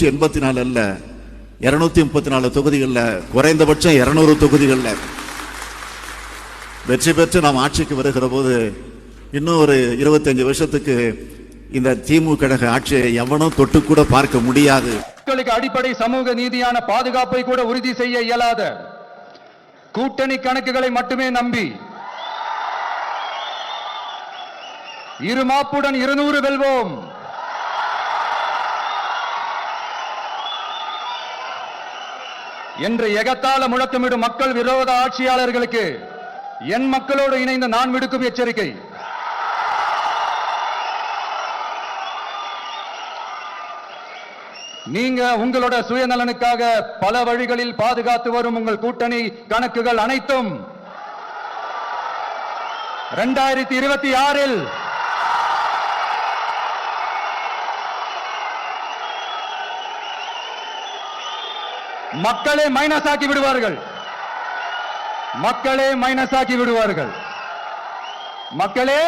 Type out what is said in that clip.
84 அல்ல 234 தொகுதிகளில் குறைந்தபட்சம் 200 தொகுதிகளில் வெற்றி பெற்று நாம் ஆட்சிக்கு வருகிற போது இன்னும் ஒரு 25 வருஷத்துக்கு இந்த திமுக ஆட்சியை எவனும் தொட்டு கூட பார்க்க முடியாது. மக்களுக்கு அடிப்படை சமூக நீதியான பாதுகாப்பை கூட உறுதி செய்ய இயலாத கூட்டணி கணக்குகளை மட்டுமே நம்பி இருமாப்புடன் 200 வெல்வோம் என்று எகத்தால முழக்கமிடும் மக்கள் விரோத ஆட்சியாளர்களுக்கு என் மக்களோடு இணைந்த நான் விடுக்கும் எச்சரிக்கை. நீங்க உங்களோட சுயநலனுக்காக பல வழிகளில் பாதுகாத்து வரும் உங்கள் கூட்டணி கணக்குகள் அனைத்தும் 2026 மக்களே மைனஸ் ஆக்கி விடுவார்கள். மக்களே மைனஸ் ஆக்கி விடுவார்கள். மக்களே